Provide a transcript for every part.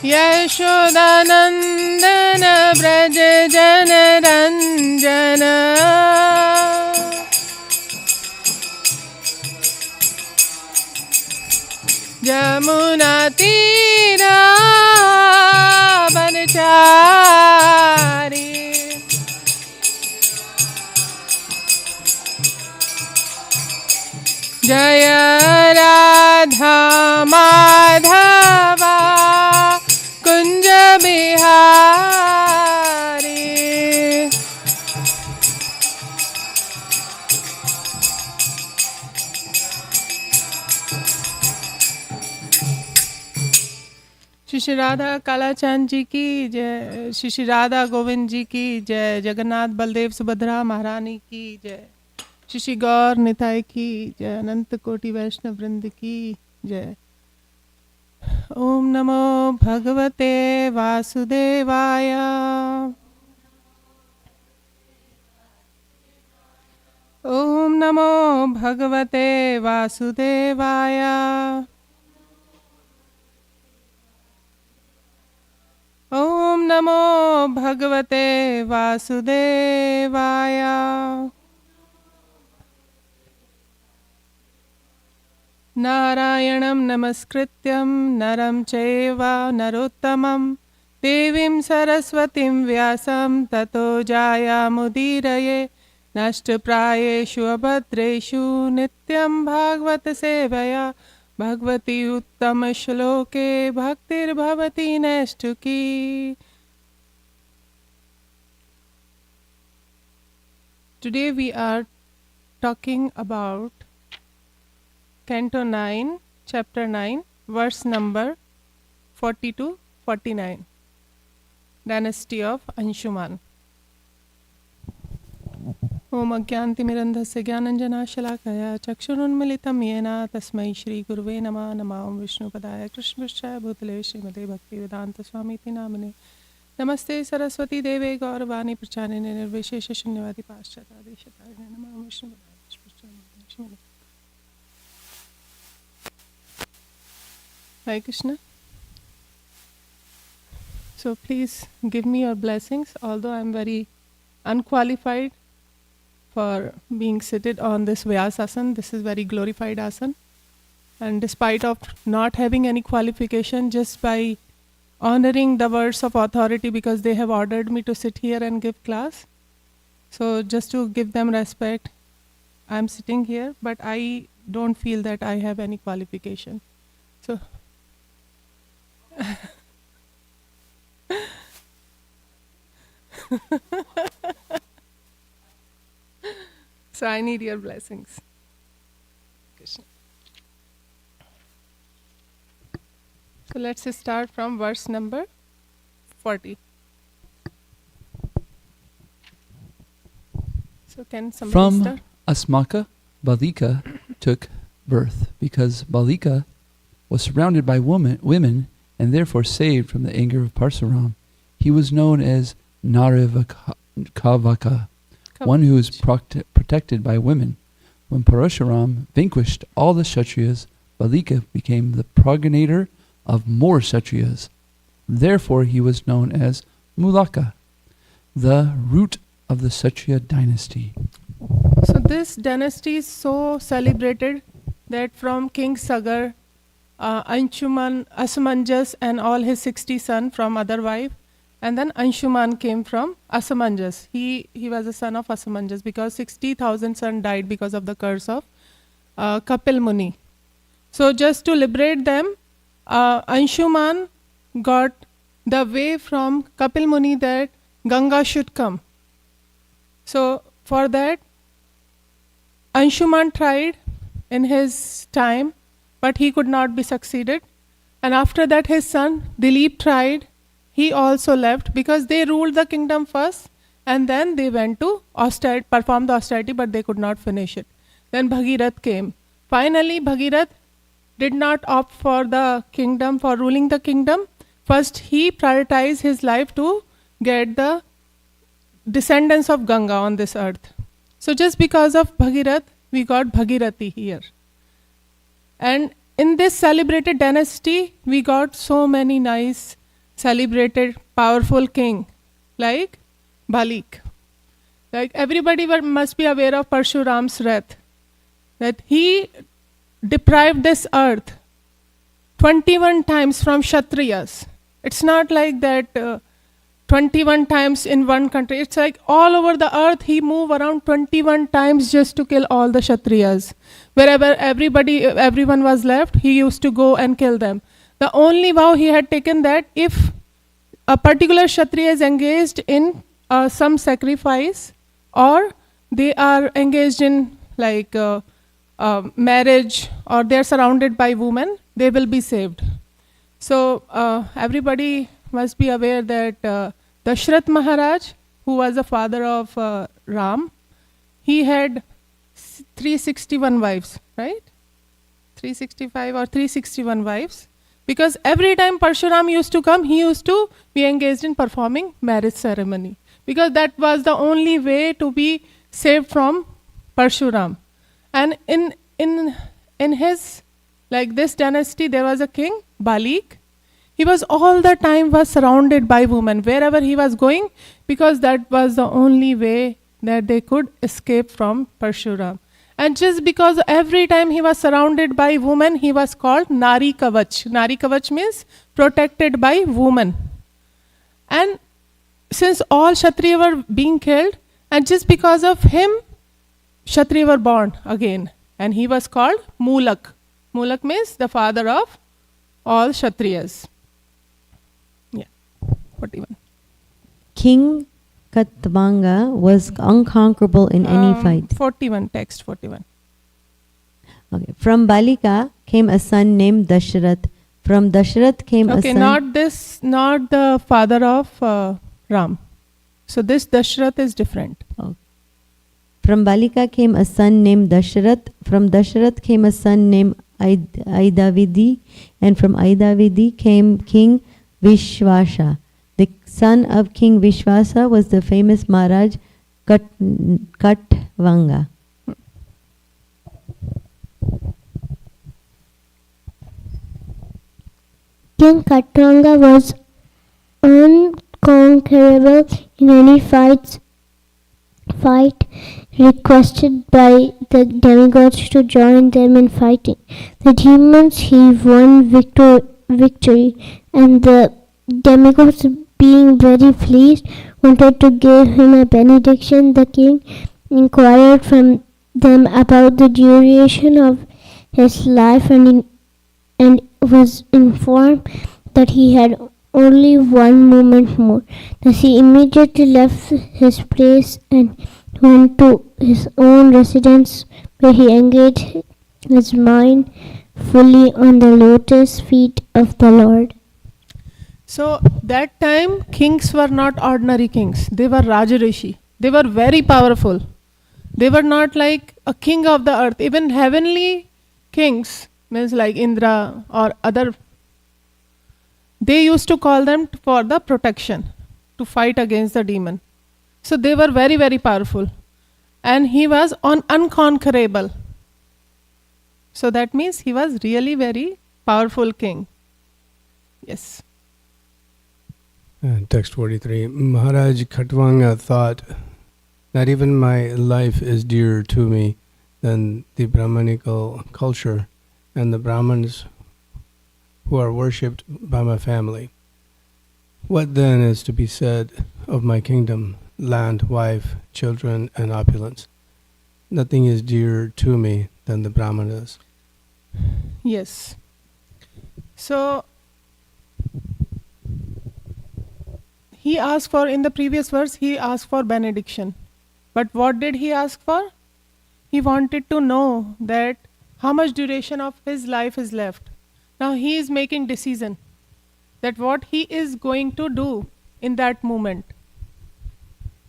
यशोदानंदन व्रज जन रंजन जमुना तीरा बनचारी जय राधा माधवा कुंज बिहारी। श्री श्री राधा कालाचंद जी की जय, श्री श्री राधा गोविंद जी की जय, जगन्नाथ बलदेव सुभद्रा महारानी की जय, श्री श्री गौर निताय की जय, अनंत कोटि वैष्णव वृंद की जय। ओम नमो भगवते वासुदेवाय। ओम नमो भगवते वासुदेवाय। ओम नमो भगवते वासुदेवाय। नारायणं नमस्कृत्यं नरं चैव नरोत्तमं देवीं सरस्वतीं व्यासं ततो जायामुदीरये। नष्टप्रायेषु अभद्रेषु नित्यं भागवत सेवया भगवती उत्तम श्लोके भक्तिर्भवति नैष्ठुकी। Today we are talking about Canto 9, Chapter 9, verse number 40 to 49, Dynasty of Anshuman. ओम अज्ञानतिमिरन्धस्य ज्ञानञ्जनाशलाकया चक्षुरुन्मिलितं येन तस्मै श्रीगुरुवे नमः। नमः ओं विष्णुपदाय कृष्णपृष्ठाय भूतले श्रीमते भक्तिवेदान्तस्वामीति नामिने। नमस्ते सरस्वती देवे गौरवाणी प्रचारिणे निर्विशेष शून्यवादी पाश्चात्यादेशतारिणे। नमः ओं विष्णुपदाय कृष्णपृष्ठाय। Hare Krishna. So please give me your blessings, although I am very unqualified for being seated on this Vyasasana. This is very glorified asana. And despite of not having any qualification, just by honoring the words of authority, because they have ordered me to sit here and give class. So just to give them respect, I am sitting here, but I don't feel that I have any qualification. So so I need your blessings. Krishna. So let's start from verse number 40. So can somebody From start? Asmaka, Balika took birth, because Balika was surrounded by women and therefore saved from the anger of Parsuram. He was known as Narivakavaka, one who is protected by women. When Parashuram vanquished all the Kshatriyas, Balika became the progenitor of more Kshatriyas. Therefore he was known as Mulaka, the root of the Kshatriya dynasty. So this dynasty is so celebrated that from King Sagar, Anshuman, Asamanjas and all his 60 sons from other wife, and then Anshuman came from Asamanjas. He was a son of Asamanjas because 60,000 sons died because of the curse of Kapil Muni. So just to liberate them, Anshuman got the way from Kapil Muni that Ganga should come. So for that, Anshuman tried in his time, but he could not be succeeded. And after that his son Dilip tried. He also left because they ruled the kingdom first and then they went to perform the austerity, but they could not finish it. Then Bhagirath came. Finally Bhagirath did not opt for the kingdom, for ruling the kingdom. First he prioritized his life to get the descendants of Ganga on this earth. So just because of Bhagirath, we got Bhagirathi here. And in this celebrated dynasty, we got so many nice celebrated powerful king like Balik. Like everybody must be aware of Parshuram's wrath, that he deprived this earth 21 times from Kshatriyas. It's not like that 21 times in one country. It's like all over the earth he moved around 21 times just to kill all the Kshatriyas. Wherever everyone was left, he used to go and kill them. The only vow he had taken that if a particular Kshatriya is engaged in some sacrifice, or they are engaged in like marriage, or they are surrounded by women, they will be saved. So everybody must be aware that Dashrath Maharaj, who was the father of Ram, he had 361 wives, right? 365 or 361 wives. Because every time Parshuram used to come, he used to be engaged in performing marriage ceremony. Because that was the only way to be saved from Parshuram. And in his, like this dynasty, there was a king, Balik. He was all the time was surrounded by women wherever he was going, because that was the only way that they could escape from Parshuram. And just because every time he was surrounded by women, he was called Nari Kavach. Nari Kavach means protected by women. And since all Kshatriya were being killed, and just because of him, Kshatriya were born again. And he was called Mulak. Mulak means the father of all Kshatriyas. Yeah, 41. King Katvanga was unconquerable in any fight. 41, text 41. Okay. From Balika came a son named Dashrath. From Dashrath came a son... not the father of Ram. So this Dashrath is different. Okay. From Balika came a son named Dashrath. From Dashrath came a son named Aidavidi. And from Aidavidi came King Vishwasa. The son of King Vishwasa was the famous Maharaj Katvanga. King Katvanga was unconquerable in any fight requested by the demigods to join them in fighting. The demons he won victory, and the demigods, being very pleased, wanted to give him a benediction. The king inquired from them about the duration of his life and was informed that he had only 1 moment more. Thus he immediately left his place and went to his own residence, where he engaged his mind fully on the lotus feet of the Lord. So that time kings were not ordinary kings. They were Rajarishi. They were very powerful. They were not like a king of the earth. Even heavenly kings, means like Indra or other, they used to call them for the protection, to fight against the demon. So they were very, very powerful. And he was unconquerable. So that means he was really very powerful king. Yes. Text 43. Maharaj Katvanga thought, not even my life is dearer to me than the Brahmanical culture and the Brahmins who are worshipped by my family. What then is to be said of my kingdom, land, wife, children, and opulence? Nothing is dearer to me than the Brahmanas. Yes. So he asked for, in the previous verse, he asked for benediction. But what did he ask for? He wanted to know that how much duration of his life is left. Now he is making decision that what he is going to do in that moment.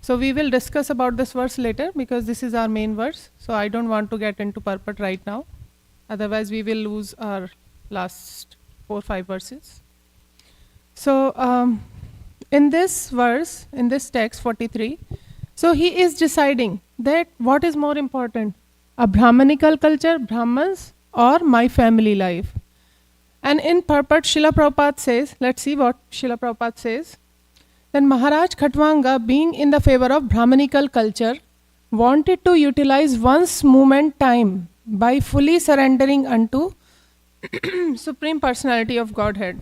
So we will discuss about this verse later, because this is our main verse. So I don't want to get into purport right now. Otherwise we will lose our last 4-5 verses. So in this verse, in this text 43, so he is deciding that what is more important, a Brahmanical culture, Brahmans, or my family life. And in purport, Srila Prabhupada says, let's see what Srila Prabhupada says. Then Maharaj Khatwanga, being in the favor of Brahmanical culture, wanted to utilize one's movement time by fully surrendering unto Supreme Personality of Godhead.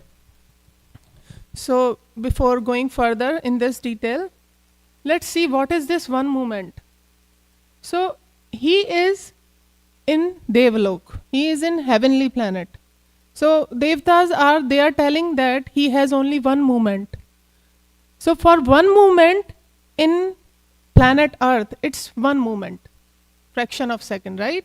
So before going further in this detail, let's see what is this one movement. So he is in Devalok. He is in heavenly planet. So Devtas are telling that he has only one movement. So for one movement in planet Earth, it's one movement, fraction of second, right?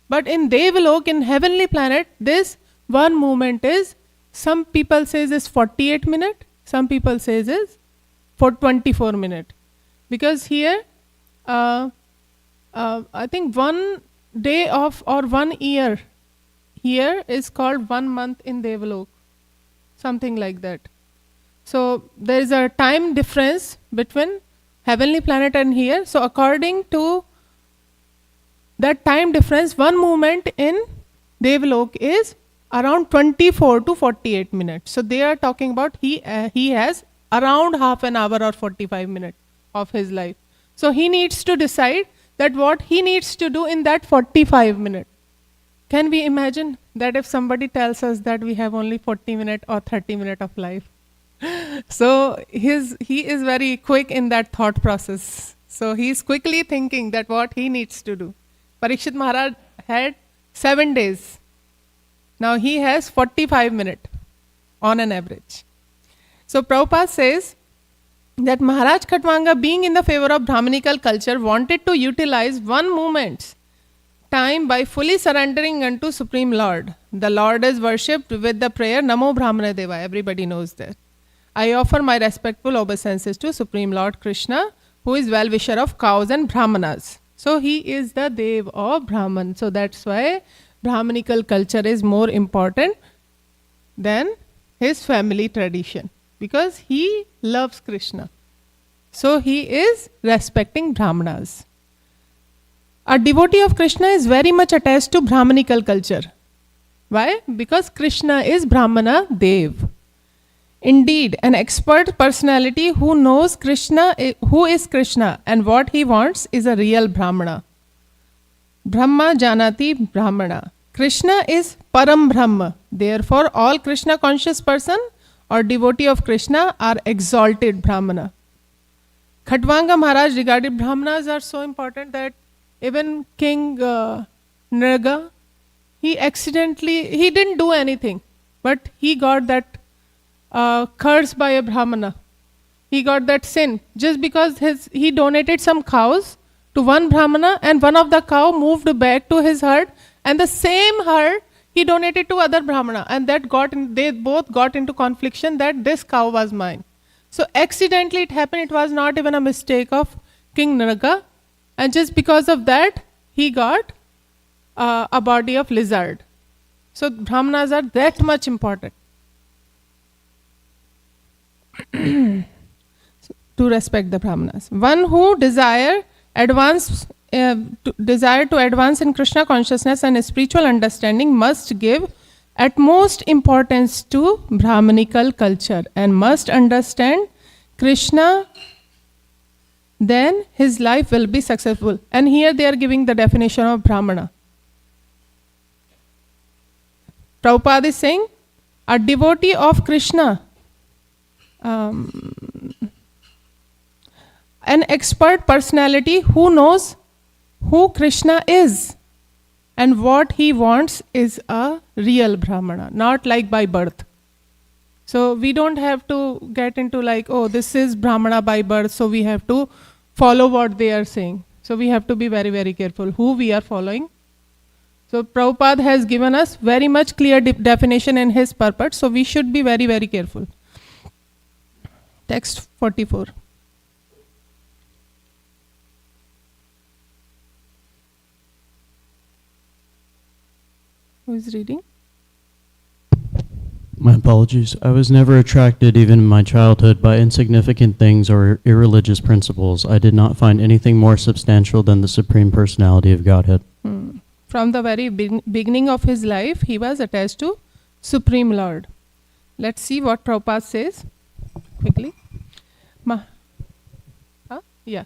But in Devalok, in heavenly planet, this one movement is, some people says is 48 minutes, some people says is for 24 minutes. Because here, I think 1 day of or 1 year here is called 1 month in Devalok, something like that. So there is a time difference between heavenly planet and here. So according to that time difference, one movement in Devalok is around 24 to 48 minutes. So they are talking about he has around half an hour or 45 minutes of his life. So he needs to decide that what he needs to do in that 45 minutes. Can we imagine that if somebody tells us that we have only 40 minutes or 30 minutes of life? So he is very quick in that thought process. So he is quickly thinking that what he needs to do. Parikshit Maharaj had 7 days. Now he has 45 minutes on an average. So Prabhupada says that Maharaj Khatwanga, being in the favor of Brahmanical culture, wanted to utilize one moment's time by fully surrendering unto Supreme Lord. The Lord is worshipped with the prayer Namo Brahmana Deva. Everybody knows that. I offer my respectful obeisances to Supreme Lord Krishna, who is well-wisher of cows and Brahmanas. So he is the Dev of Brahman. So that's why Brahmanical culture is more important than his family tradition, because he loves Krishna. So he is respecting Brahmanas. A devotee of Krishna is very much attached to Brahmanical culture. Why? Because Krishna is Brahmana Dev. Indeed, an expert personality who knows Krishna, who is Krishna and what he wants, is a real Brahmana. Brahma Janati Brahmana. Krishna is Param Brahma. Therefore, all Krishna conscious person or devotee of Krishna are exalted Brahmana. Khatwanga Maharaj regarded Brahmanas are so important that even King Nrga, he didn't do anything, but he got that curse by a Brahmana. He got that sin just because he donated some cows to one Brahmana, and one of the cow moved back to his herd, and the same herd he donated to other Brahmana, and they both got into confliction that this cow was mine. So accidentally it happened. It was not even a mistake of King Nrga, and just because of that he got a body of lizard. So Brahmanas are that much important. To respect the Brahmanas. One who desire to advance in Krishna consciousness and spiritual understanding must give utmost importance to Brahmanical culture and must understand Krishna, then his life will be successful. And here they are giving the definition of Brahmana. Prabhupada is saying, a devotee of Krishna, an expert personality who knows who Krishna is and what he wants, is a real Brahmana, not like by birth. So we don't have to get into like, oh, this is Brahmana by birth, so we have to follow what they are saying. So we have to be very, very careful who we are following. So Prabhupada has given us very much clear definition in his purport, so we should be very, very careful. Text 44. Who is reading? My apologies. I was never attracted, even in my childhood, by insignificant things or irreligious principles. I did not find anything more substantial than the Supreme Personality of Godhead. From the very beginning of his life, he was attached to Supreme Lord. Let's see what Prabhupada says quickly. Yeah.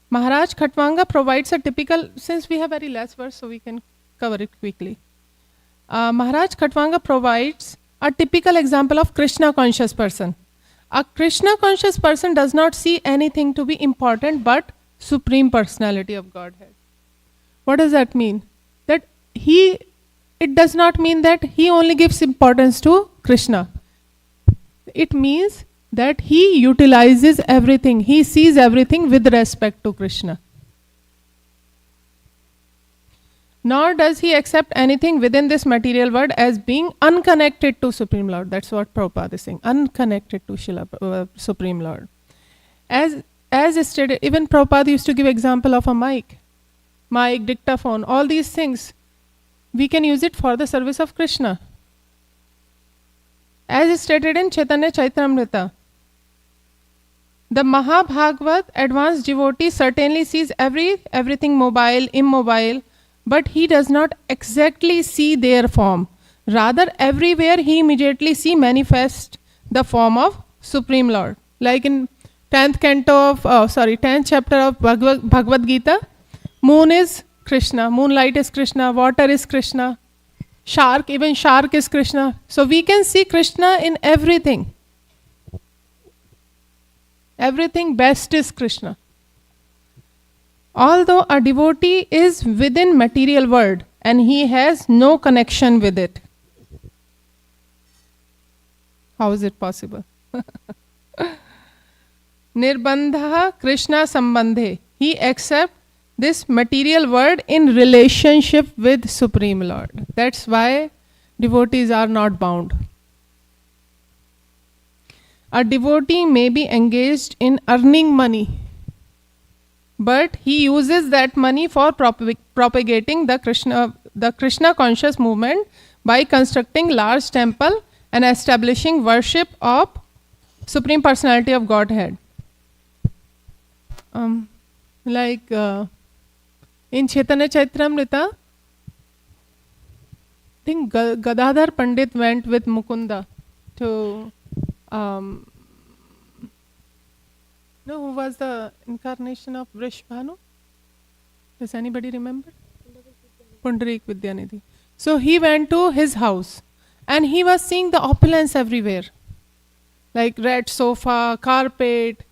Maharaj Khatwanga provides a typical, since we have very less verse, so we can cover it quickly. Maharaj Khatwanga provides a typical example of Krishna conscious person. A Krishna conscious person does not see anything to be important but Supreme Personality of Godhead. What does that mean? That it does not mean that he only gives importance to Krishna. It means that he utilizes everything, he sees everything with respect to Krishna. Nor does he accept anything within this material world as being unconnected to Supreme Lord. That's what Prabhupada is saying, unconnected to Supreme Lord. As stated, even Prabhupada used to give example of a mic, dictaphone, all these things. We can use it for the service of Krishna. As stated in Chaitanya Chaitamrita, the Mahabhagavat advanced devotee certainly sees everything mobile, immobile, but he does not exactly see their form. Rather, everywhere he immediately see manifest the form of Supreme Lord. Like in 10th chapter of Bhagavad Gita, moon is Krishna, moonlight is Krishna, water is Krishna, even shark is Krishna. So we can see Krishna in everything. Everything best is Krishna. Although a devotee is within material world and he has no connection with it. How is it possible? Nirbandha Krishna Sambandhe. He accepts this material world in relationship with Supreme Lord. That's why devotees are not bound. A devotee may be engaged in earning money, but he uses that money for propagating the Krishna conscious movement by constructing large temple and establishing worship of Supreme Personality of Godhead. In Chaitanya Chaitamrita, I think Gadadhar Pandit went with Mukunda to who was the incarnation of Vrishbhanu? Does anybody remember? Pundarik Vidyanidhi. So he went to his house and he was seeing the opulence everywhere, like red sofa, carpet,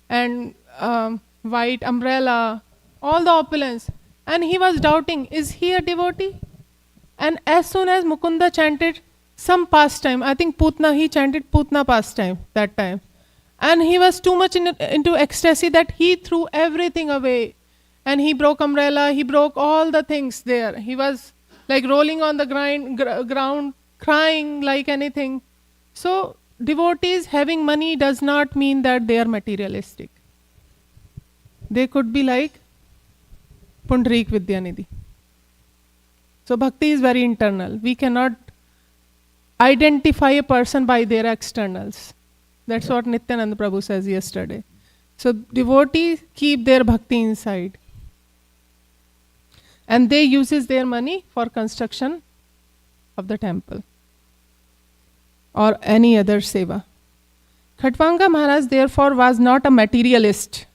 and white umbrella, all the opulence. And he was doubting, is he a devotee? And as soon as Mukunda chanted some pastime, I think Putna, he chanted Putna pastime that time. And he was too much into ecstasy that he threw everything away. And he broke umbrella, he broke all the things there. He was like rolling on the ground, crying like anything. So devotees having money does not mean that they are materialistic. They could be like Pundarik Vidyanidhi. So bhakti is very internal. We cannot identify a person by their externals. That's what Nityananda Prabhu says yesterday. So devotees keep their bhakti inside. And they uses their money for construction of the temple or any other seva. Khatwanga Maharaj therefore was not a materialist.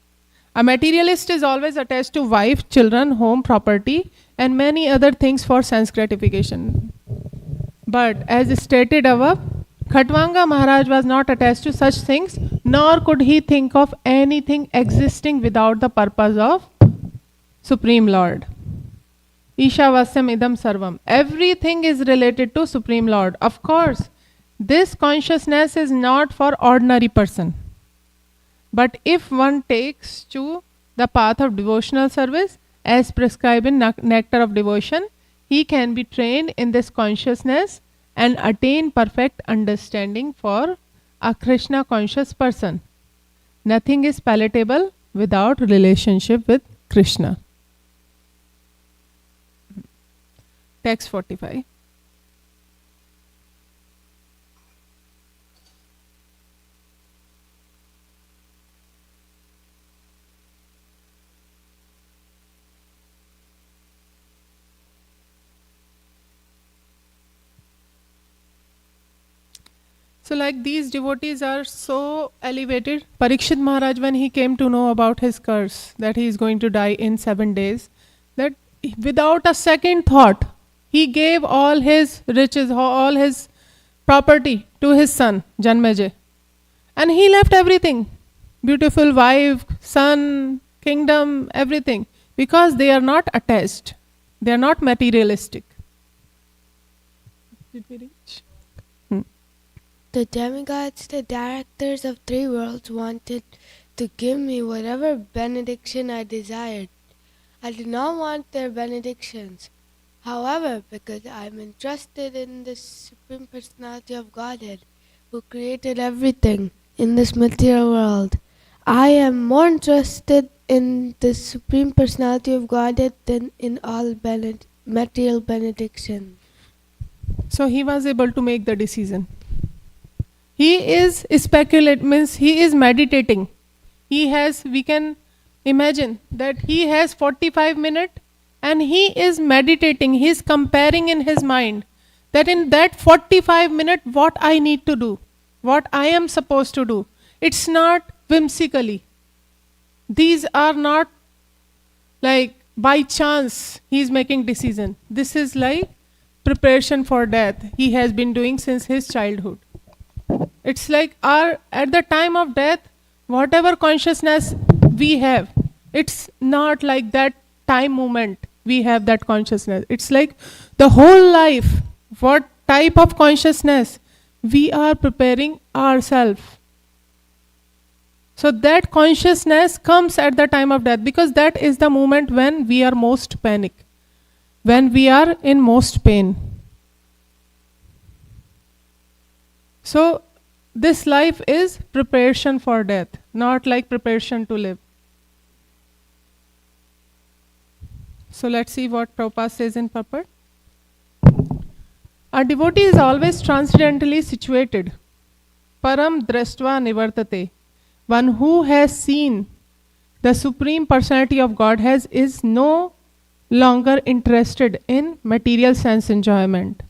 A materialist is always attached to wife, children, home, property, and many other things for sense gratification. But as stated above, Khatwanga Maharaj was not attached to such things, nor could he think of anything existing without the purpose of Supreme Lord. Ishavasyam idam sarvam. Everything is related to Supreme Lord. Of course, this consciousness is not for ordinary person. But if one takes to the path of devotional service, as prescribed in Nectar of Devotion, he can be trained in this consciousness and attain perfect understanding for a Krishna conscious person. Nothing is palatable without relationship with Krishna. Text 45. So like these devotees are so elevated. Parikshit Maharaj, when he came to know about his curse, that he is going to die in 7 days, that without a second thought, he gave all his riches, all his property to his son, Janmejay. And he left everything, beautiful wife, son, kingdom, everything, because they are not attached. They are not materialistic. Did we reach? The demigods, the directors of 3 worlds, wanted to give me whatever benediction I desired. I did not want their benedictions. However, because I am interested in the Supreme Personality of Godhead, who created everything in this material world, I am more interested in the Supreme Personality of Godhead than in all material benediction. So he was able to make the decision. He is means he is meditating. He has, we can imagine that he has 45 minutes and he is meditating. He is comparing in his mind that in that 45 minutes what I need to do, what I am supposed to do. It's not whimsically. These are not like by chance he is making decision. This is like preparation for death he has been doing since his childhood. It's like at the time of death, whatever consciousness we have, it's not like that time moment we have that consciousness. It's like the whole life, what type of consciousness we are preparing ourselves. So that consciousness comes at the time of death, because that is the moment when we are most panic, when we are in most pain. So this life is preparation for death, not like preparation to live. So let's see what Prabhupada says in purport. A devotee is always transcendentally situated. Param draštva nivartate. One who has seen the Supreme Personality of Godhead is no longer interested in material sense enjoyment.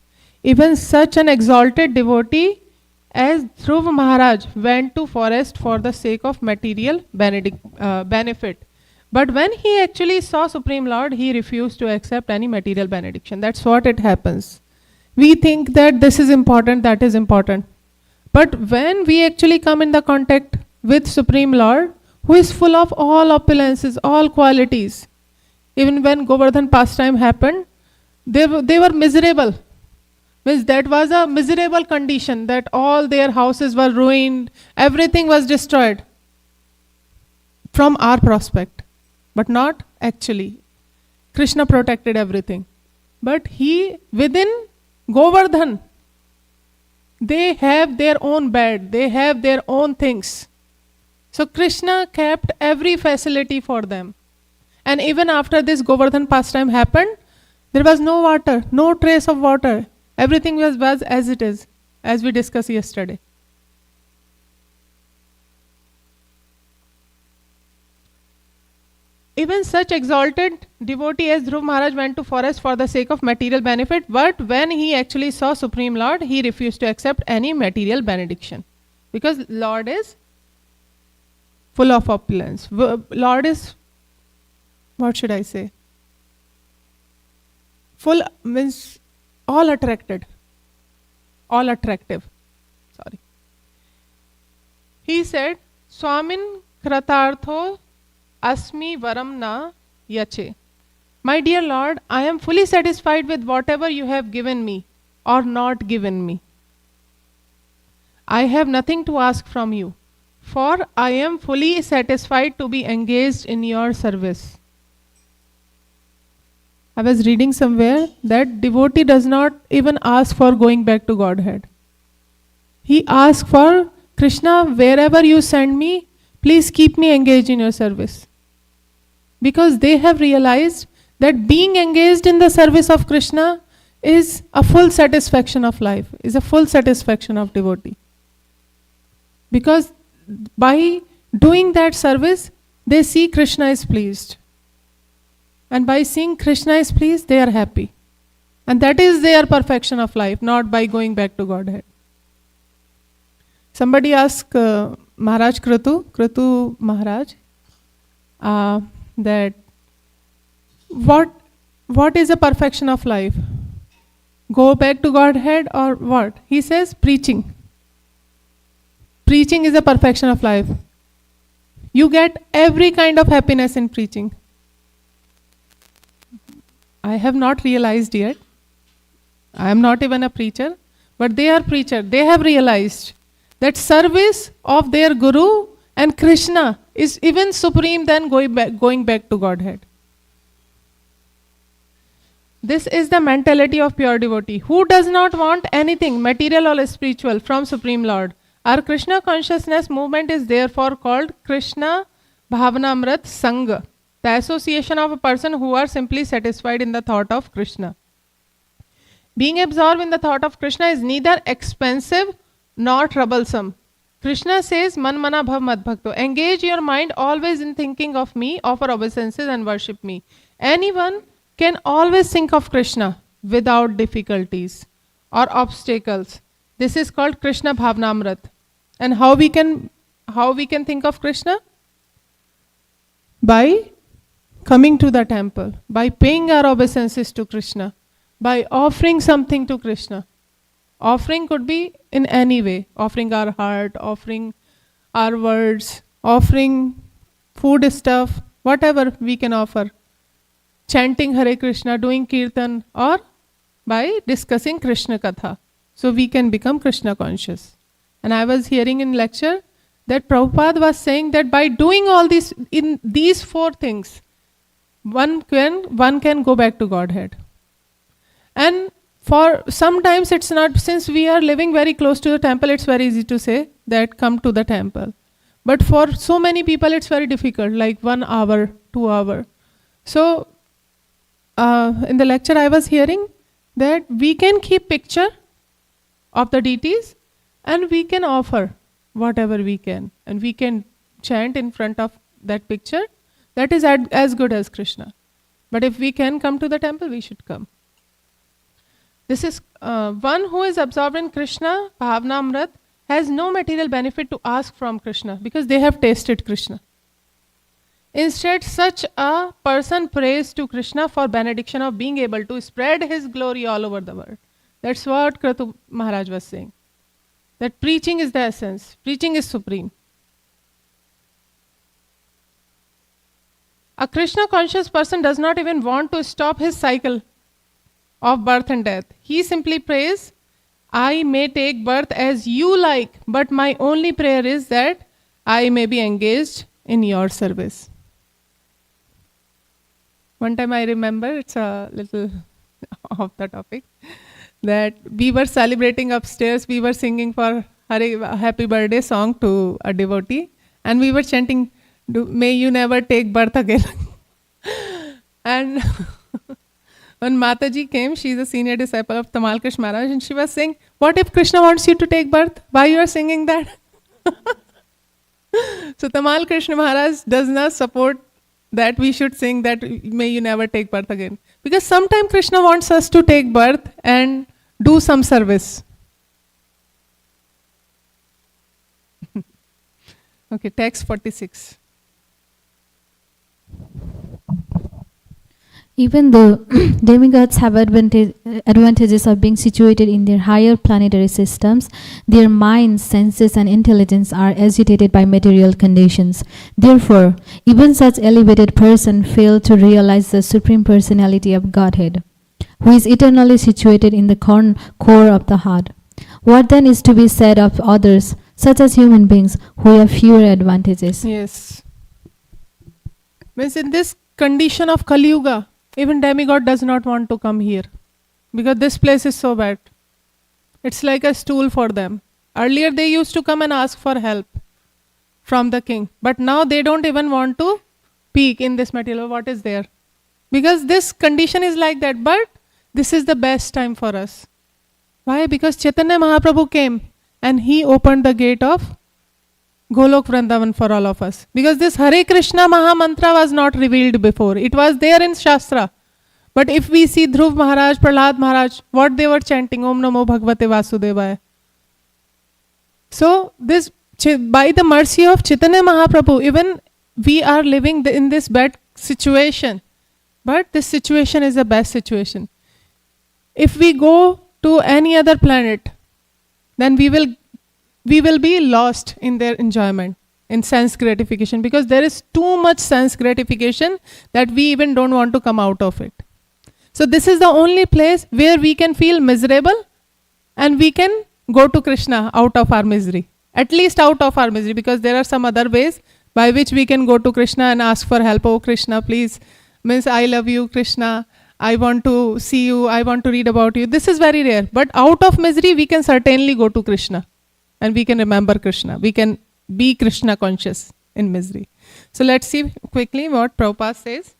Even such an exalted devotee as Dhruv Maharaj went to forest for the sake of material benefit. But when he actually saw Supreme Lord, he refused to accept any material benediction. That's what it happens. We think that this is important, that is important. But when we actually come in the contact with Supreme Lord, who is full of all opulences, all qualities, even when Govardhan pastime happened, they were miserable. Means that was a miserable condition, that all their houses were ruined, everything was destroyed from our prospect, but not actually. Krishna protected everything. But he, within Govardhan, they have their own bed, they have their own things. So Krishna kept every facility for them. And even after this Govardhan pastime happened, there was no water, no trace of water. Everything was as it is, as we discussed yesterday. Even such exalted devotee as Dhruv Maharaj went to forest for the sake of material benefit, but when he actually saw Supreme Lord, he refused to accept any material benediction. Because Lord is full of opulence. Lord is, what should I say? Full means all attractive. Sorry. He said, Swamin kratartho asmi varam na yache. My dear Lord, I am fully satisfied with whatever you have given me or not given me. I have nothing to ask from you, for I am fully satisfied to be engaged in your service. I was reading somewhere that devotee does not even ask for going back to Godhead. He asks for, Krishna, wherever you send me, please keep me engaged in your service. Because they have realized that being engaged in the service of Krishna is a full satisfaction of life, is a full satisfaction of devotee. Because by doing that service, they see Krishna is pleased. And by seeing Krishna is pleased, they are happy. And that is their perfection of life, not by going back to Godhead. Somebody asked Maharaj Kritu Maharaj, that what is the perfection of life? Go back to Godhead or what? He says preaching. Preaching is the perfection of life. You get every kind of happiness in preaching. I have not realized yet. I am not even a preacher, but they are preachers. They have realized that service of their Guru and Krishna is even supreme than going back to Godhead. This is the mentality of pure devotee, who does not want anything material or spiritual from Supreme Lord. Our Krishna consciousness movement is therefore called Krishna Bhavanamrit Sangha, the association of a person who are simply satisfied in the thought of Krishna. Being absorbed in the thought of Krishna is neither expensive nor troublesome. Krishna says, Man mana bhav mad bhakto. Engage your mind always in thinking of me, offer obeisances and worship me. Anyone can always think of Krishna without difficulties or obstacles. This is called Krishna Bhavanamrit. And how we can think of Krishna? By coming to the temple, by paying our obeisances to Krishna, by offering something to Krishna. Offering could be in any way. Offering our heart, offering our words, offering food stuff, whatever we can offer. Chanting Hare Krishna, doing Kirtan, or by discussing Krishna Katha. So we can become Krishna conscious. And I was hearing in lecture that Prabhupada was saying that by doing all this, in these four things, one can go back to Godhead. And for sometimes it's not, since we are living very close to the temple, it's very easy to say that come to the temple. But for so many people, it's very difficult, like 1 hour, 2 hours. So in the lecture I was hearing that we can keep picture of the deities and we can offer whatever we can. And we can chant in front of that picture. That is as good as Krishna. But if we can come to the temple, we should come. This is one who is absorbed in Krishna, Bhavanamrit, has no material benefit to ask from Krishna because they have tasted Krishna. Instead, such a person prays to Krishna for benediction of being able to spread his glory all over the world. That's what Kritu Maharaj was saying. That preaching is the essence. Preaching is supreme. A Krishna conscious person does not even want to stop his cycle of birth and death. He simply prays, I may take birth as you like, but my only prayer is that I may be engaged in your service. One time I remember, it's a little off the topic, that we were celebrating upstairs, we were singing for happy birthday song to a devotee, and we were chanting, may you never take birth again. And when Mataji came, she is a senior disciple of Tamal Krishna Maharaj, and she was saying, what if Krishna wants you to take birth? Why you are singing that? So Tamal Krishna Maharaj does not support that we should sing that may you never take birth again. Because sometimes Krishna wants us to take birth and do some service. Okay, text 46. Even though demigods have advantages of being situated in their higher planetary systems, their minds, senses and intelligence are agitated by material conditions. Therefore, even such elevated person fail to realize the Supreme Personality of Godhead, who is eternally situated in the core of the heart. What then is to be said of others, such as human beings, who have fewer advantages? Yes. Means in this condition of Kali Yuga, even demigod does not want to come here because this place is so bad. It's like a stool for them. Earlier they used to come and ask for help from the king, but now they don't even want to peek in this material, what is there. Because this condition is like that, but this is the best time for us. Why? Because Chaitanya Mahaprabhu came and he opened the gate of Golok Vrindavan for all of us. Because this Hare Krishna Maha Mantra was not revealed before. It was there in Shastra. But if we see Dhruv Maharaj, Prahlad Maharaj, what they were chanting, Om Namo Bhagavate Vasudevaya. So by the mercy of Chaitanya Mahaprabhu, even we are living in this bad situation, but this situation is the best situation. If we go to any other planet, then we will be lost in their enjoyment, in sense gratification, because there is too much sense gratification that we even don't want to come out of it. So this is the only place where we can feel miserable and we can go to Krishna out of our misery, at least out of our misery, because there are some other ways by which we can go to Krishna and ask for help. Oh Krishna, please, means I love you, Krishna, I want to see you, I want to read about you. This is very rare, but out of misery we can certainly go to Krishna and we can remember Krishna. We can be Krishna conscious in misery. So let's see quickly what Prabhupada says.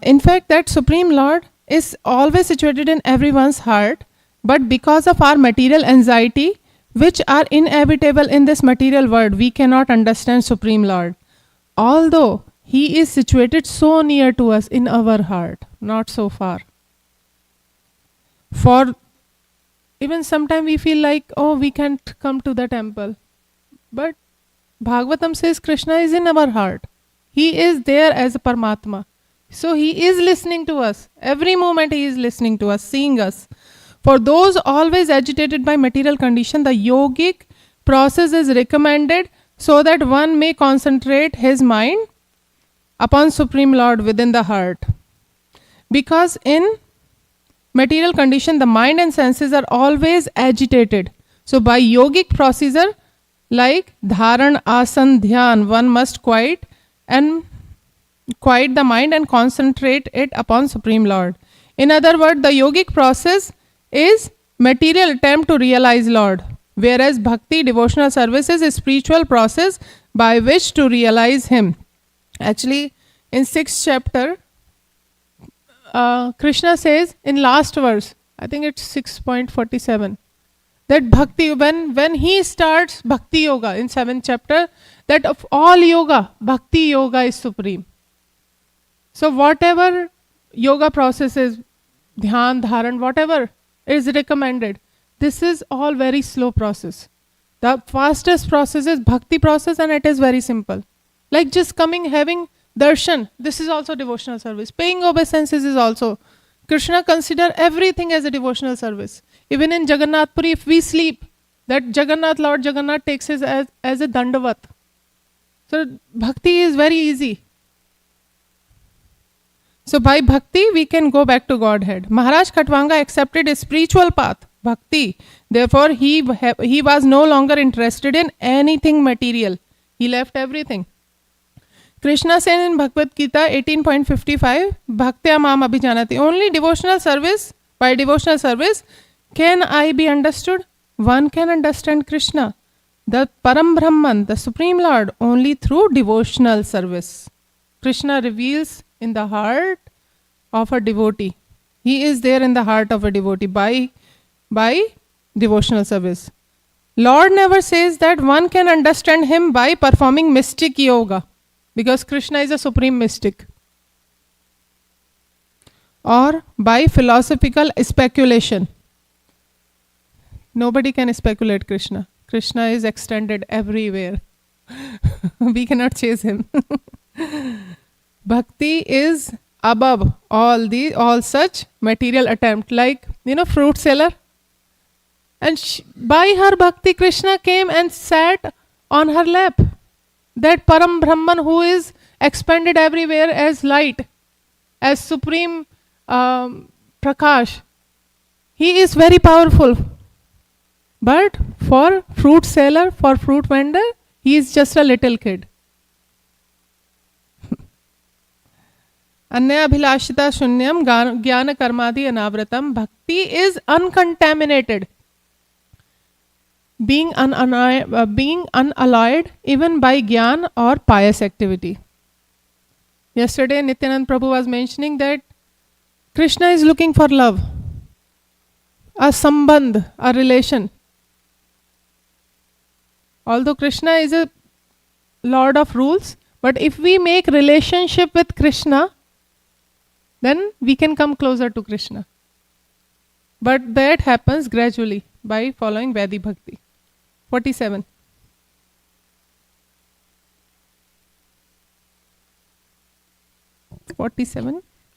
In fact, that Supreme Lord is always situated in everyone's heart, but because of our material anxiety, which are inevitable in this material world, we cannot understand Supreme Lord. Although He is situated so near to us in our heart, not so far. For even sometimes we feel like, oh, we can't come to the temple. But Bhagavatam says Krishna is in our heart. He is there as a Paramatma. So He is listening to us. Every moment He is listening to us, seeing us. For those always agitated by material condition, the yogic process is recommended so that one may concentrate his mind upon Supreme Lord within the heart. Because in material condition, the mind and senses are always agitated. So by yogic procedure like dharan, asan, dhyan, one must quiet the mind and concentrate it upon Supreme Lord. In other words, the yogic process is material attempt to realize Lord, whereas bhakti, devotional service, is a spiritual process by which to realize Him. Actually, in 6th chapter, Krishna says in last verse, I think it's 6.47, that bhakti, when He starts bhakti yoga in 7th chapter, that of all yoga, bhakti yoga is supreme. So whatever yoga processes, dhyan, dharan, whatever is recommended, this is all very slow process. The fastest process is bhakti process, and it is very simple. Like just coming, having darshan, this is also devotional service. Paying obeisances is also. Krishna consider everything as a devotional service. Even in Jagannath Puri, if we sleep, that Jagannath, Lord Jagannath takes us as a dandavat. So bhakti is very easy. So by bhakti, we can go back to Godhead. Maharaj Khatwanga accepted a spiritual path, bhakti. Therefore, he was no longer interested in anything material. He left everything. Krishna said in Bhagavad Gita 18.55, Bhaktya mam abhijanati. Only devotional service, by devotional service, can I be understood? One can understand Krishna, the Param Brahman, the Supreme Lord, only through devotional service. Krishna reveals in the heart of a devotee. He is there in the heart of a devotee by devotional service. Lord never says that one can understand Him by performing mystic yoga, because Krishna is a supreme mystic, or by philosophical speculation. Nobody can speculate Krishna. Krishna is extended everywhere. We cannot chase Him. Bhakti is above all such material attempt, like fruit seller. And by her bhakti, Krishna came and sat on her lap. That Param Brahman who is expanded everywhere as light, as supreme Prakash, he is very powerful. But for fruit seller, for fruit vendor, he is just a little kid. Anya abhilashita shunyam jnana karmadi anavratam. Bhakti is uncontaminated, being unalloyed even by jnana or pious activity. Yesterday Nityanand Prabhu was mentioning that Krishna is looking for love, a sambandh, a relation. Although Krishna is a Lord of rules, but if we make relationship with Krishna, then we can come closer to Krishna. But that happens gradually. by following Vaidhi Bhakti. 47.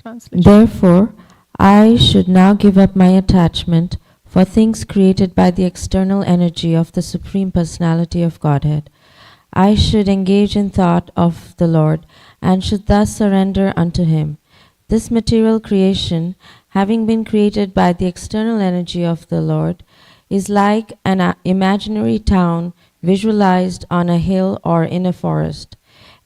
Translation. Therefore, I should now give up my attachment for things created by the external energy of the Supreme Personality of Godhead. I should engage in thought of the Lord and should thus surrender unto Him. This material creation, having been created by the external energy of the Lord, is like an imaginary town visualized on a hill or in a forest.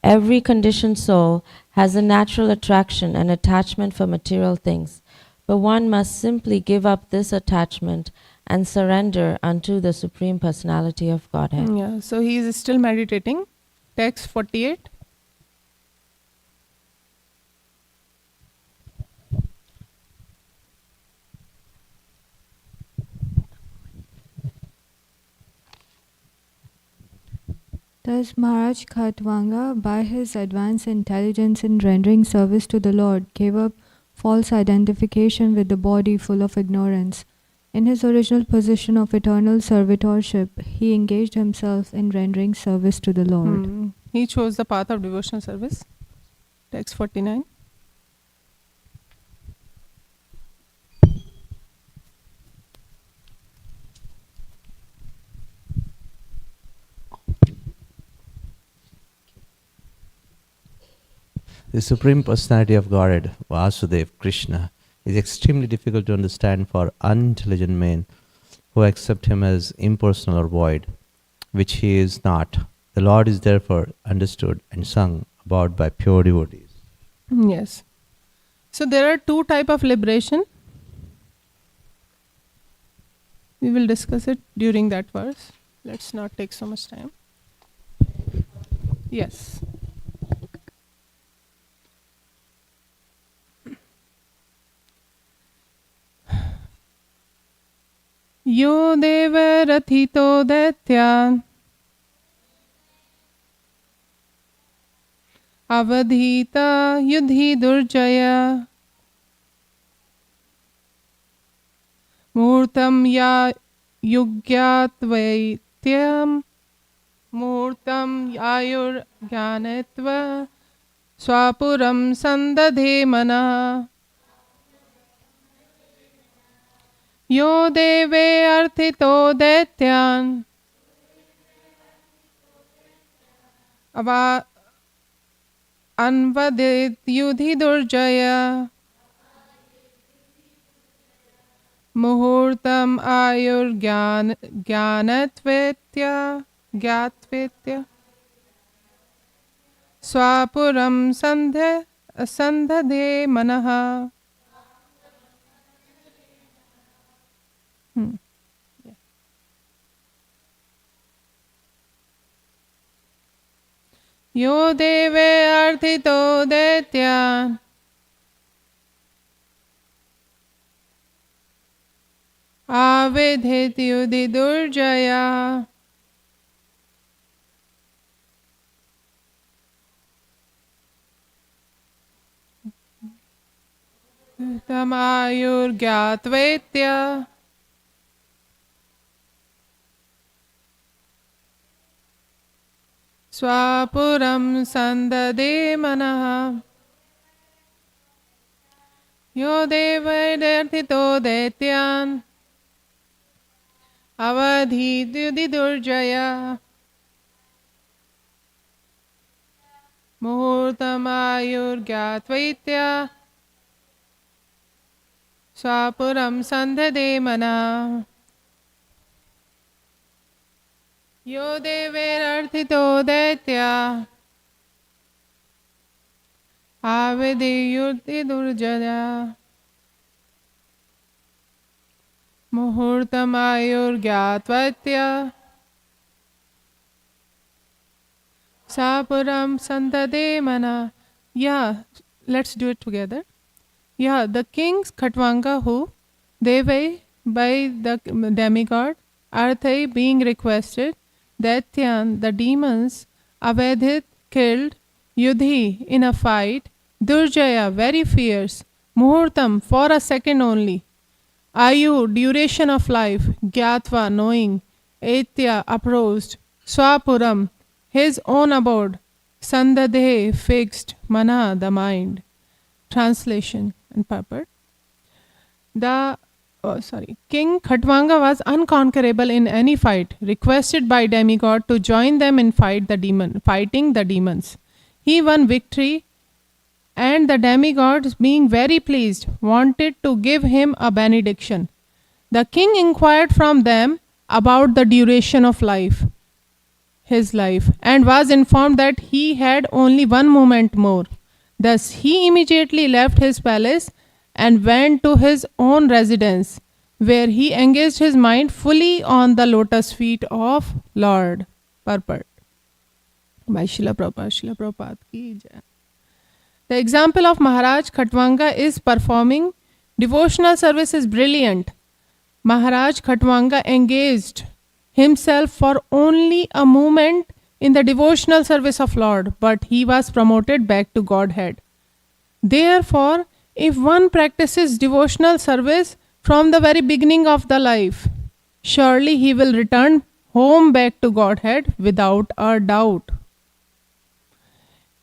Every conditioned soul has a natural attraction and attachment for material things, but one must simply give up this attachment and surrender unto the Supreme Personality of Godhead. Yeah, so he is still meditating. Text 48. Thus Maharaj Khatwanga, by his advanced intelligence in rendering service to the Lord, gave up false identification with the body full of ignorance. In his original position of eternal servitorship, he engaged himself in rendering service to the Lord. He chose the path of devotional service. Text 49. The Supreme Personality of Godhead, Vasudev, Krishna, is extremely difficult to understand for unintelligent men who accept him as impersonal or void, which he is not. The Lord is therefore understood and sung about by pure devotees. Yes. So there are two types of liberation. We will discuss it during that verse. Let's not take so much time. Yes. यो देव रथितो दैत्यान् अवधीता युधि दुर्जया मूर्तं या युज्ञात्वैत्यं मूर्तं आयुर्ज्ञानत्व स्वापुरं संदधे मनः यो देवे अर्थितो दैत्यान् अन्वदित युधि दुर्जया मुहूर्तम ज्ञात्वेत्य स्वापुरं संदधे मनः. यो देवे अर्थितो दैत्यान् आविधित युधि दुर्जया तमायुर्ज्ञात्वेत्य स्वापुरं संददे मनः. यो देवैरर्थितो दैत्यान् अवधीत युधि दुर्जया मुहूर्तमायुर्ज्ञात्वैत्य स्वापुरं संददे मनः. यो देवैरर्थितो दैत्या आविधियुधि दुर्जया मुहूर्तमायुर्ज्ञात्वैत्य स्वापुरं संददे मनः. Yeah, let's do it together. Yeah, the kings Khatwanga who Devai by the demigod, Arthai being requested, Daityan, the demons, Avedhit, killed, Yudhi, in a fight, Durjaya, very fierce, Muhurtam, for a second only, Ayu, duration of life, Gyatva, knowing, Etya, approached, Swapuram, his own abode, Sandadhe, fixed, Mana, the mind. Translation and purport. King Khatvanga was unconquerable in any fight, requested by demigod to join them in fighting the demons. He won victory, and the demigods, being very pleased, wanted to give him a benediction. The king inquired from them about the duration of his life, and was informed that he had only 1 moment more. Thus he immediately left his palace and went to his own residence, where he engaged his mind fully on the lotus feet of Lord. Purport. By Srila Prabhupada ki jai. The example of Maharaj Khatvanga is performing devotional service is brilliant. Maharaj Khatvanga engaged himself for only a moment in the devotional service of Lord, but he was promoted back to Godhead. Therefore, if one practices devotional service from the very beginning of the life, surely he will return home back to Godhead without a doubt.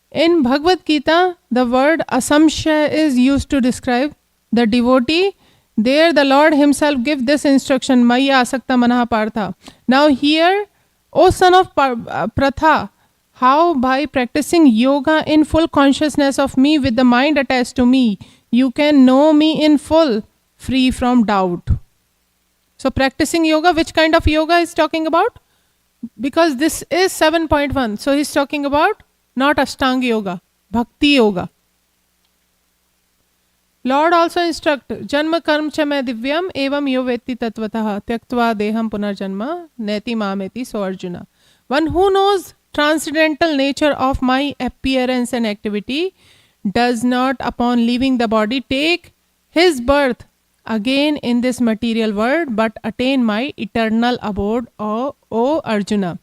In Bhagavad Gita, the word asamshaya is used to describe the devotee. There the Lord himself gives this instruction, Maya asakta manaha partha. Now here, O son of Pratha, how by practicing yoga in full consciousness of me with the mind attached to me, you can know me in full, free from doubt. So practicing yoga, which kind of yoga is talking about? Because this is 7.1. So he's talking about not Ashtanga yoga, Bhakti yoga. Lord also instruct, Janma karm cha me divyam evam yo vetti tatvatah tyaktva deham punarjanma neti mameti so Arjuna. One who knows transcendental nature of my appearance and activity does not upon leaving the body take his birth again in this material world but attain my eternal abode, O Arjuna.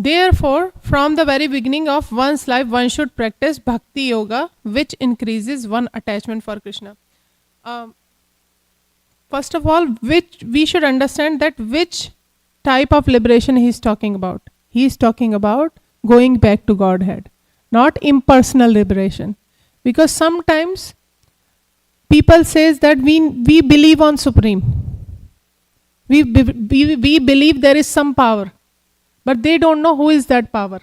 Therefore, from the very beginning of one's life, one should practice Bhakti Yoga, which increases one attachment for Krishna. First of all, we should understand that which type of liberation he is talking about. He is talking about going back to Godhead, not impersonal liberation. Because sometimes people says that we believe on Supreme. We believe there is some power. But they don't know who is that power.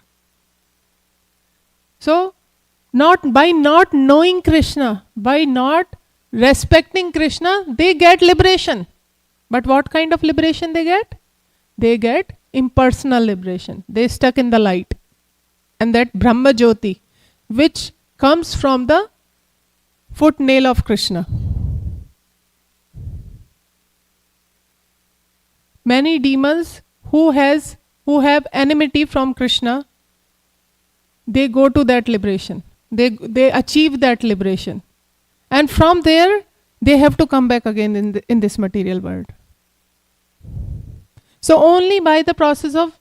So, by not knowing Krishna, by not respecting Krishna, they get liberation. But what kind of liberation they get? They get impersonal liberation. They stuck in the light. And that Brahma Jyoti, which comes from the footnail of Krishna. Many demons who have enmity from Krishna, they go to that liberation. They achieve that liberation. And from there, they have to come back again in this material world. So only by the process of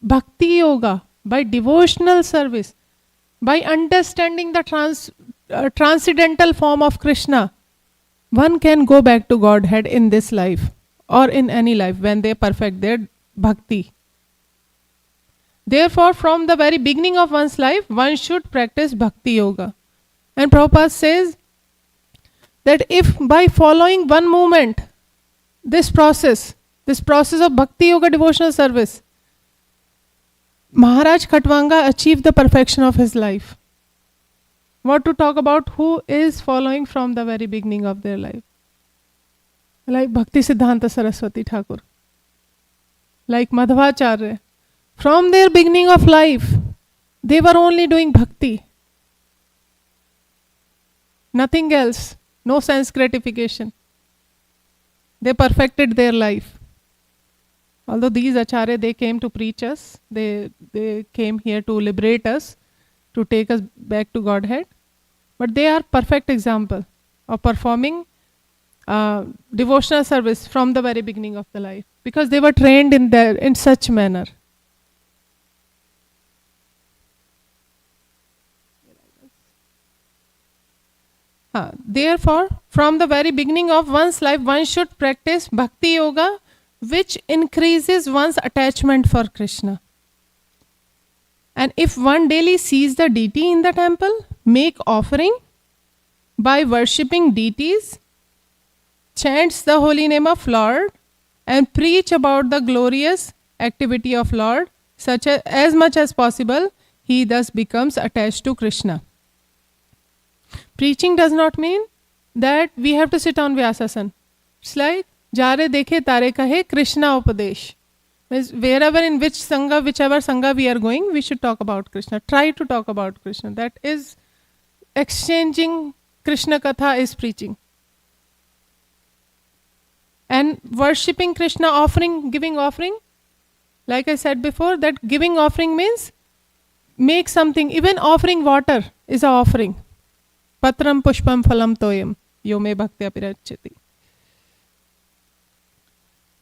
Bhakti Yoga, by devotional service, by understanding the transcendental form of Krishna, one can go back to Godhead in this life or in any life when they perfect their bhakti. Therefore, from the very beginning of one's life, one should practice Bhakti Yoga. And Prabhupada says that if by following one movement, this process of Bhakti Yoga devotional service, Maharaj Khatvanga achieved the perfection of his life. What to talk about who is following from the very beginning of their life? Like Bhakti Siddhanta Saraswati Thakur, like Madhvacharya. From their beginning of life, they were only doing bhakti. Nothing else. No sense gratification. They perfected their life. Although these acharya, they came to preach us. They came here to liberate us, to take us back to Godhead. But they are perfect example of performing devotional service from the very beginning of the life. Because they were trained in such manner. Therefore, from the very beginning of one's life, one should practice bhakti yoga, which increases one's attachment for Krishna. And if one daily sees the deity in the temple, make offering by worshipping deities, chants the holy name of Lord, and preach about the glorious activity of Lord, such as much as possible, he thus becomes attached to Krishna. Preaching does not mean that we have to sit on Vyasasana. It's like Jare dekhe tare kahe Krishna upadesh. Means wherever in whichever sangha we are going, we should talk about Krishna. Try to talk about Krishna. That is exchanging Krishna Katha is preaching. And worshipping Krishna, offering, giving offering. Like I said before, that giving offering means make something. Even offering water is an offering. Patram pushpam phalam toyam yome bhaktya pirachati.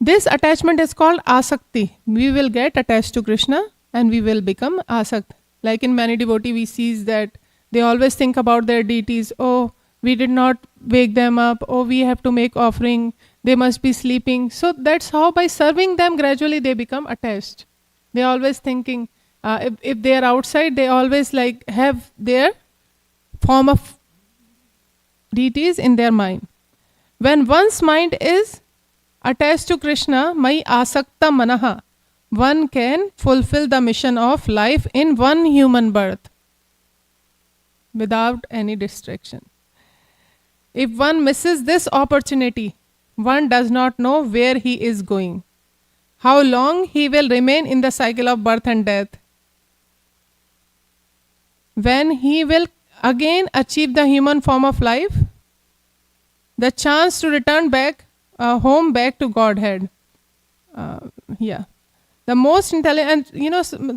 This attachment is called asakti. We will get attached to Krishna and we will become asakt. Like in many devotees, we see that they always think about their deities. Oh, we did not wake them up. Oh, we have to make offering. They must be sleeping. So that's how by serving them, gradually they become attached. They are always thinking, if they are outside, they always like have their form of deities in their mind. When one's mind is attached to Krishna, mai asakta manaha, one can fulfill the mission of life in one human birth without any distraction. If one misses this opportunity, one does not know where he is going, how long he will remain in the cycle of birth and death, when he will again achieve the human form of life, the chance to return back home, back to Godhead. The most intelligent,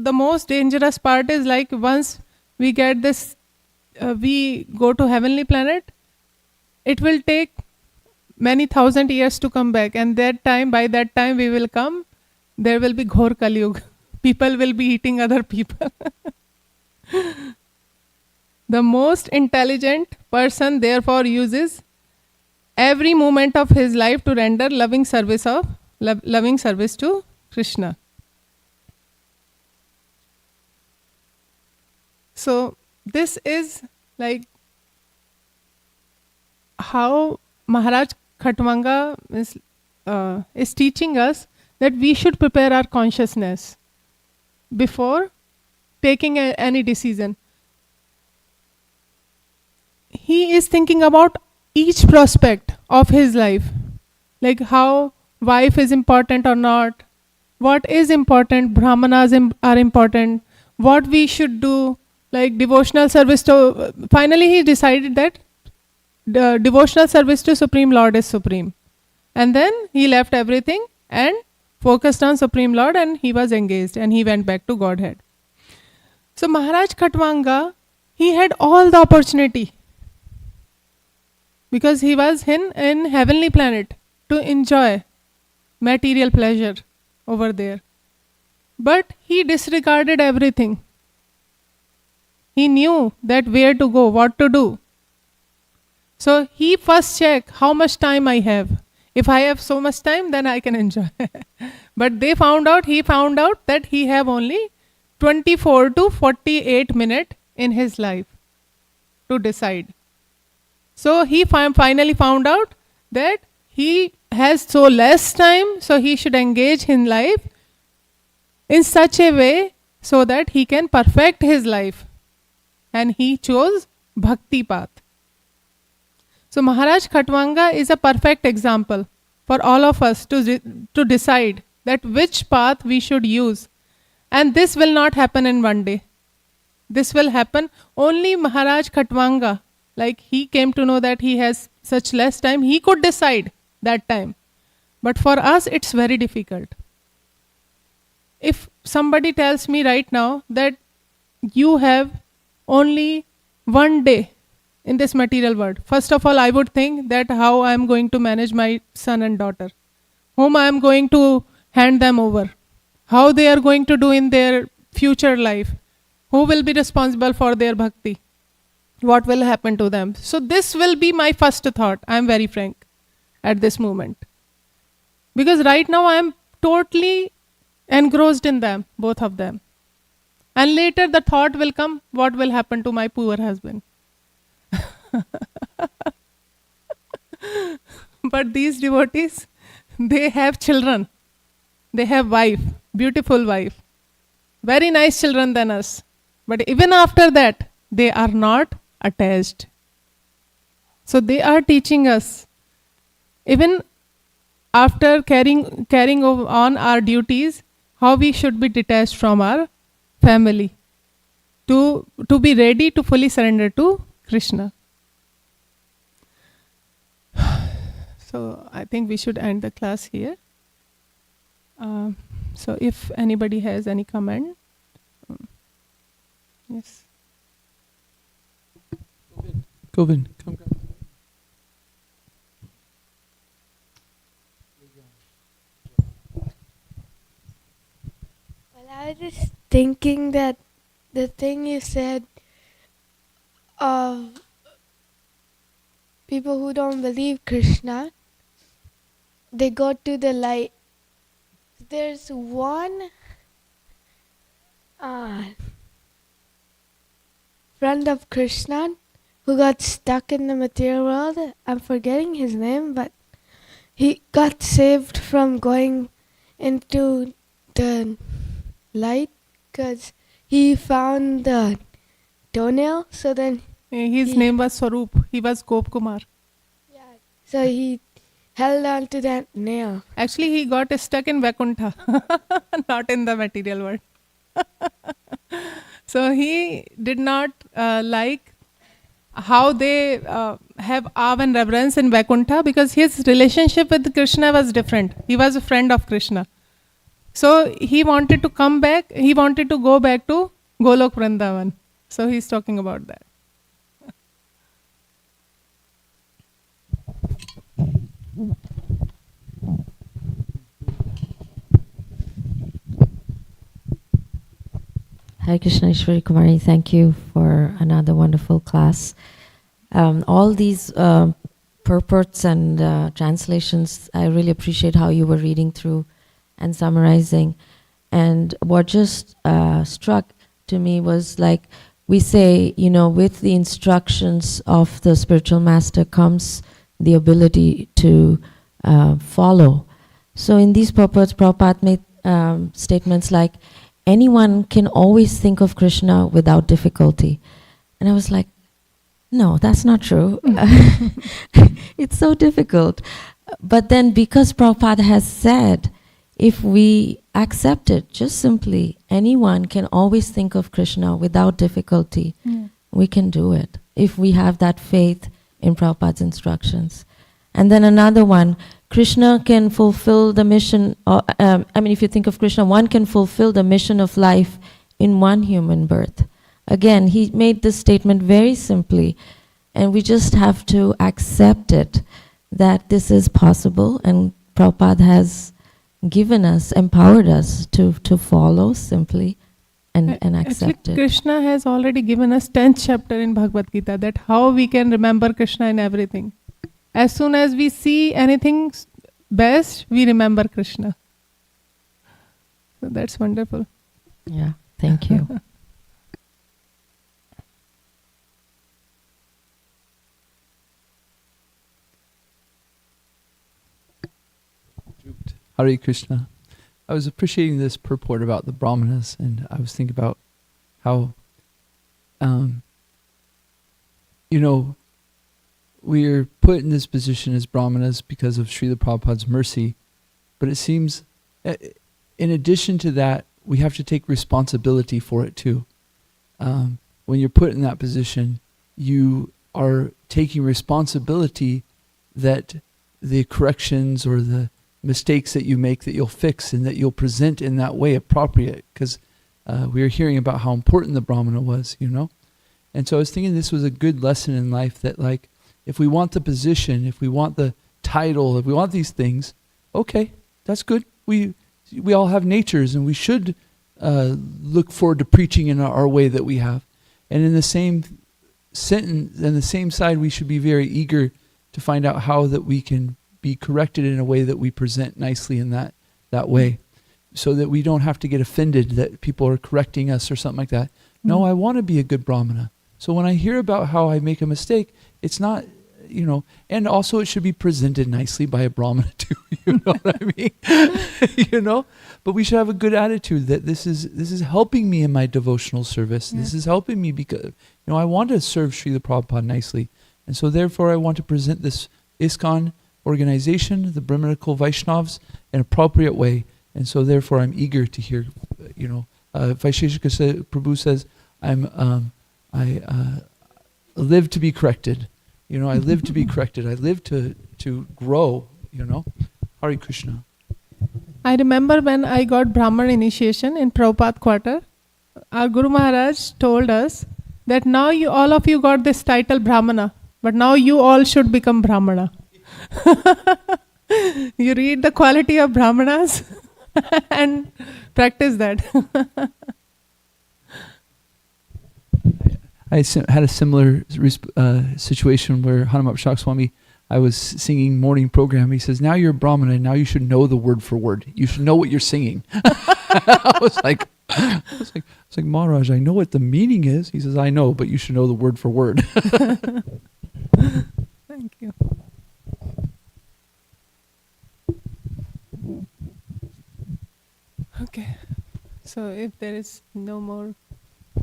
the most dangerous part is like once we get this, we go to heavenly planet, it will take many thousand years to come back, and by that time we will come, there will be Ghor Kaliyug. People will be eating other people. The most intelligent person therefore uses every moment of his life to render loving service to Krishna. So this is like how Maharaj Khatwanga is teaching us that we should prepare our consciousness before taking any decision. He is thinking about each prospect of his life, like how wife is important or not, what is important, brahmanas are important, what we should do, like devotional service to, finally he decided that the devotional service to Supreme Lord is supreme. And then he left everything and focused on Supreme Lord, and he was engaged and he went back to Godhead. So Maharaj Khatwanga, he had all the opportunity because he was in heavenly planet to enjoy material pleasure over there. But he disregarded everything. He knew that where to go, what to do. So he first checked how much time I have. If I have so much time, then I can enjoy. But he found out that he have only 24 to 48 minutes in his life to decide. So he finally found out that he has so less time, so he should engage in life in such a way so that he can perfect his life. And he chose bhakti path. So Maharaj Khatwanga is a perfect example for all of us to decide that which path we should use. And this will not happen in one day. This will happen only Maharaj Khatwanga. Like he came to know that he has such less time, he could decide that time. But for us, it's very difficult. If somebody tells me right now that you have only one day in this material world, first of all, I would think that how I am going to manage my son and daughter, whom I am going to hand them over, how they are going to do in their future life, who will be responsible for their bhakti. what will happen to them. So this will be my first thought. I am very frank at this moment. Because right now I am totally engrossed in them, both of them. And later the thought will come, what will happen to my poor husband? But these devotees, they have children. They have wife, beautiful wife. Very nice children than us. But even after that, they are not attached. So they are teaching us, even after carrying on our duties, how we should be detached from our family, to be ready to fully surrender to Krishna. So I think we should end the class here. So if anybody has any comment, yes. Govind, come. Well, I was just thinking that the thing you said of people who don't believe Krishna, they go to the light. There's one friend of Krishna who got stuck in the material world. I'm forgetting his name, but he got saved from going into the light because he found the toenail. So then His name was Swarup. He was Gop Kumar. so he held on to that nail. Actually, he got stuck in Vaikuntha, not in the material world. So he did not like how they have awe and reverence in Vaikuntha, because his relationship with Krishna was different. He was a friend of Krishna. So he wanted to come back, he wanted to go back to Golok Vrindavan. So he's talking about that. Hare Krishna, Ishwari Kumari, thank you for another wonderful class. All these purports and translations, I really appreciate how you were reading through and summarizing. And what just struck to me was, like we say, with the instructions of the spiritual master comes the ability to follow. So in these purports, Prabhupada made statements like, anyone can always think of Krishna without difficulty. And I was like, no, that's not true. It's so difficult. But then because Prabhupada has said, if we accept it, just simply, anyone can always think of Krishna without difficulty, we can do it, if we have that faith in Prabhupada's instructions. And then another one, Krishna can fulfill the mission, if you think of Krishna, one can fulfill the mission of life in one human birth. Again, he made this statement very simply, and we just have to accept it, that this is possible, and Prabhupada has given us, empowered us to follow simply and accept Actually, it. Krishna has already given us 10th chapter in Bhagavad Gita, that how we can remember Krishna in everything. As soon as we see anything best, we remember Krishna. So that's wonderful. Yeah, thank you. Hare Krishna. I was appreciating this purport about the Brahmanas, and I was thinking about how, we're put in this position as Brahmanas because of Srila Prabhupada's mercy, but it seems, in addition to that, we have to take responsibility for it too. When you're put in that position, you are taking responsibility that the corrections or the mistakes that you make, that you'll fix and that you'll present in that way appropriate, because we were hearing about how important the Brahmana was, And so I was thinking this was a good lesson in life, that like, if we want the position, if we want the title, if we want these things, okay, that's good. We all have natures, and we should look forward to preaching in our way that we have. And in the same sentence, on the same side, we should be very eager to find out how that we can be corrected in a way that we present nicely in that way, so that we don't have to get offended that people are correcting us or something like that. No, I want to be a good brahmana. So when I hear about how I make a mistake, it's not, and also it should be presented nicely by a brahmana too, you know what I mean? But we should have a good attitude that this is helping me in my devotional service. Yeah. This is helping me because, I want to serve Srila Prabhupada nicely. And so therefore I want to present this ISKCON organization, the Brahmanical Vaishnavas, in an appropriate way. And so therefore I'm eager to hear, Vaisheshika Prabhu says, I live to be corrected. I live to be corrected. I live to grow, Hare Krishna. I remember when I got Brahman initiation in Prabhupada quarter, our Guru Maharaj told us that now all of you got this title Brahmana, but now you all should become Brahmana. You read the quality of Brahmanas and practice that. I had a similar situation where Hanumat Shakswami, I was singing morning program. He says, now you're a Brahmana, and now you should know the word for word. You should know what you're singing. I was like, Maharaj, I know what the meaning is. He says, I know, but you should know the word for word. Thank you. Okay. So if there is no more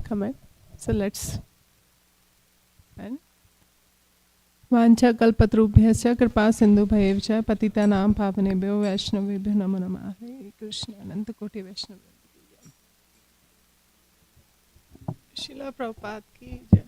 comment, so let's end. वाञ्छा कल्पतरुभ्यश्च कृपा सिन्धुभयेव च पतितानां पावनेभ्यो वैष्णवेभ्यो नमो नमः. हरे कृष्ण अनंत कोटि वैष्णव. शिला प्रभुपाद की जय.